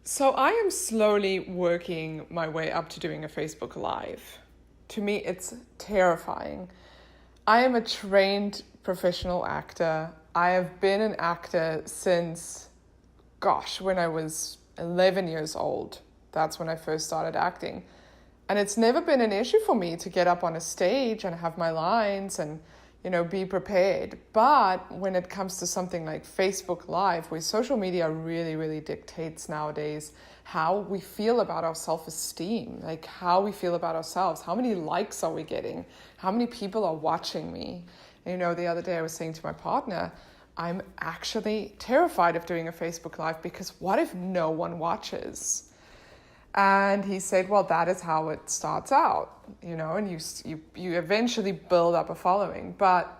So I am slowly working my way up to doing a Facebook Live. To me, it's terrifying. I am a trained professional actor. I have been an actor since, when I was 11 years old. That's when I first started acting. And it's never been an issue for me to get up on a stage and have my lines and be prepared. But when it comes to something like Facebook Live, where social media really, really dictates nowadays how we feel about our self-esteem, like how we feel about ourselves, how many likes are we getting, how many people are watching me. And, the other day I was saying to my partner, I'm actually terrified of doing a Facebook Live because what if no one watches? And he said, well, that is how it starts out, and you eventually build up a following. But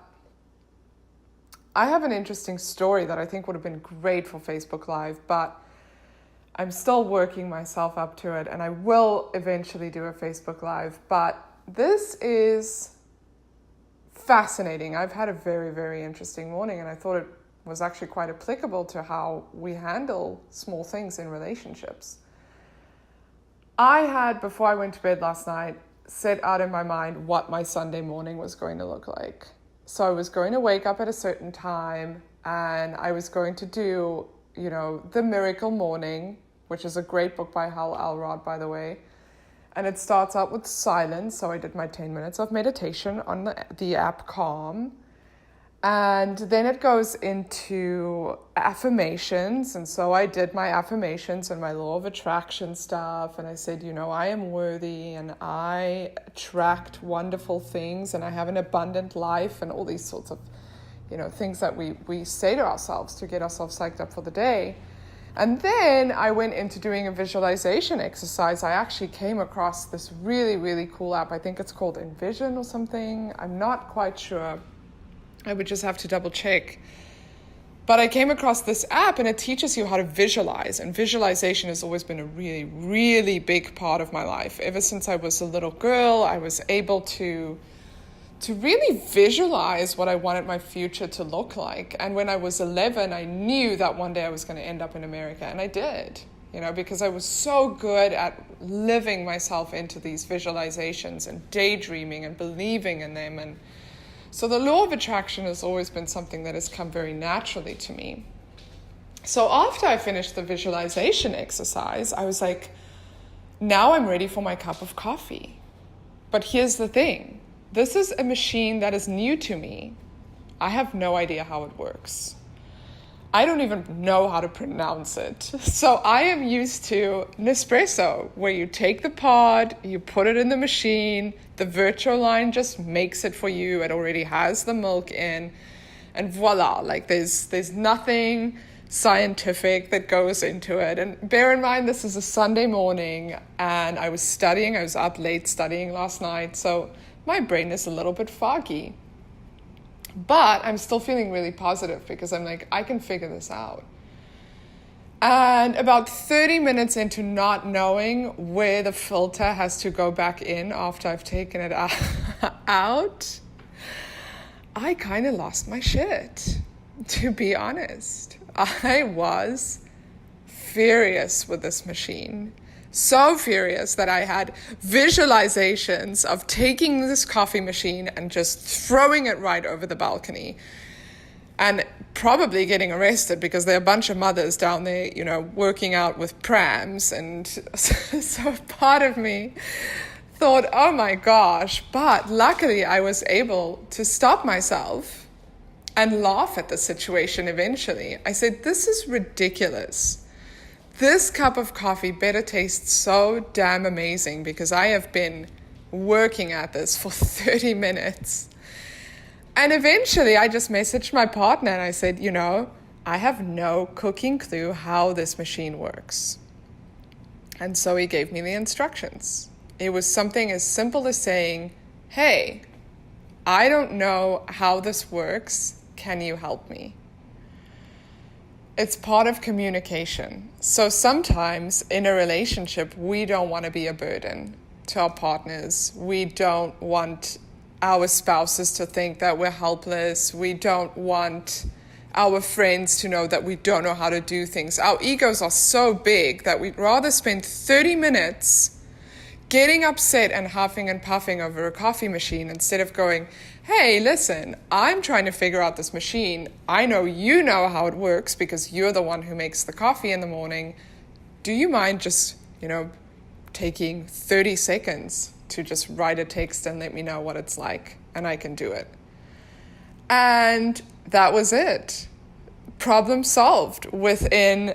I have an interesting story that I think would have been great for Facebook Live, but I'm still working myself up to it, and I will eventually do a Facebook Live. But this is fascinating. I've had a very, very interesting morning, and I thought it was actually quite applicable to how we handle small things in relationships. I had, before I went to bed last night, set out in my mind what my Sunday morning was going to look like. So I was going to wake up at a certain time and I was going to do, The Miracle Morning, which is a great book by Hal Elrod, by the way. And it starts out with silence. So I did my 10 minutes of meditation on the app Calm. And then it goes into affirmations. And so I did my affirmations and my law of attraction stuff. And I said, I am worthy and I attract wonderful things and I have an abundant life and all these sorts of, things that we say to ourselves to get ourselves psyched up for the day. And then I went into doing a visualization exercise. I actually came across this really, really cool app. I think it's called Envision or something. I'm not quite sure. I would just have to double check. But I came across this app and it teaches you how to visualize. And visualization has always been a really, really big part of my life. Ever since I was a little girl, I was able to really visualize what I wanted my future to look like. And when I was 11, I knew that one day I was going to end up in America. And I did, because I was so good at living myself into these visualizations and daydreaming and believing in them. And so the law of attraction has always been something that has come very naturally to me. So after I finished the visualization exercise, I was like, now I'm ready for my cup of coffee. But here's the thing. This is a machine that is new to me. I have no idea how it works. I don't even know how to pronounce it. So I am used to Nespresso, where you take the pod, you put it in the machine, the virtual line just makes it for you. It already has the milk in, and voila, like there's nothing scientific that goes into it. And bear in mind, this is a Sunday morning, and I was up late studying last night, so my brain is a little bit foggy. But I'm still feeling really positive because I'm like, I can figure this out. And about 30 minutes into not knowing where the filter has to go back in after I've taken it out, I kind of lost my shit, to be honest. I was furious with this machine. So furious that I had visualizations of taking this coffee machine and just throwing it right over the balcony and probably getting arrested because there are a bunch of mothers down there, working out with prams. And so part of me thought, oh my gosh, but luckily I was able to stop myself and laugh at the situation eventually. I said, this is ridiculous. This cup of coffee better taste so damn amazing because I have been working at this for 30 minutes. And eventually I just messaged my partner and I said, I have no cooking clue how this machine works. And so he gave me the instructions. It was something as simple as saying, hey, I don't know how this works. Can you help me? It's part of communication. So sometimes in a relationship, we don't want to be a burden to our partners. We don't want our spouses to think that we're helpless. We don't want our friends to know that we don't know how to do things. Our egos are so big that we'd rather spend 30 minutes getting upset and huffing and puffing over a coffee machine instead of going, hey, listen, I'm trying to figure out this machine. I know you know how it works because you're the one who makes the coffee in the morning. Do you mind just, taking 30 seconds to just write a text and let me know what it's like? And I can do it. And that was it. Problem solved. Within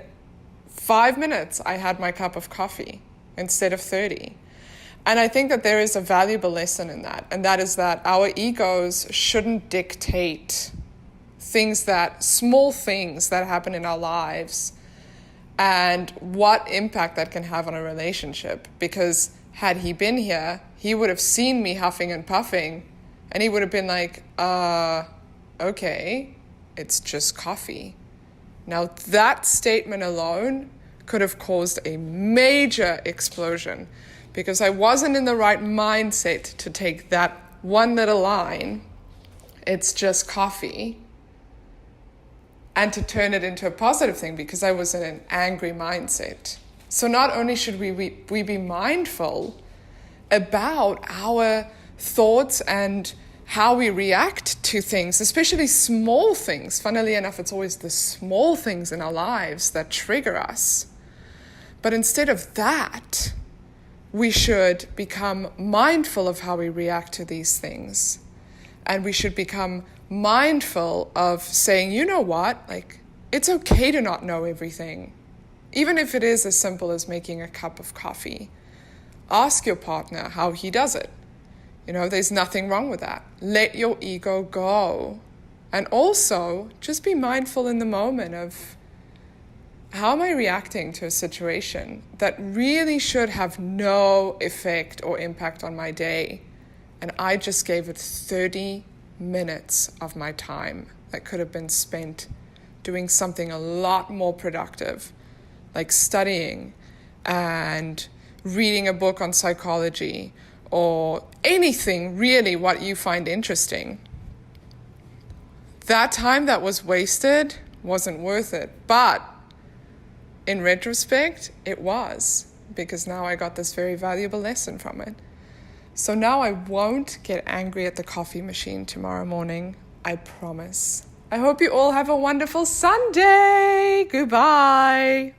5 minutes, I had my cup of coffee instead of 30. And I think that there is a valuable lesson in that. And that is that our egos shouldn't dictate small things that happen in our lives and what impact that can have on a relationship. Because had he been here, he would have seen me huffing and puffing and he would have been like, okay, it's just coffee. Now that statement alone could have caused a major explosion because I wasn't in the right mindset to take that one little line, it's just coffee, and to turn it into a positive thing because I was in an angry mindset. So not only should we be mindful about our thoughts and how we react to things, especially small things. Funnily enough, it's always the small things in our lives that trigger us. But instead of that, we should become mindful of how we react to these things. And we should become mindful of saying, you know what, it's okay to not know everything. Even if it is as simple as making a cup of coffee. Ask your partner how he does it. There's nothing wrong with that. Let your ego go. And also, just be mindful in the moment of how am I reacting to a situation that really should have no effect or impact on my day. And I just gave it 30 minutes of my time that could have been spent doing something a lot more productive, like studying and reading a book on psychology, or anything really what you find interesting. That time that was wasted wasn't worth it. But in retrospect, it was, because now I got this very valuable lesson from it. So now I won't get angry at the coffee machine tomorrow morning. I promise. I hope you all have a wonderful Sunday. Goodbye.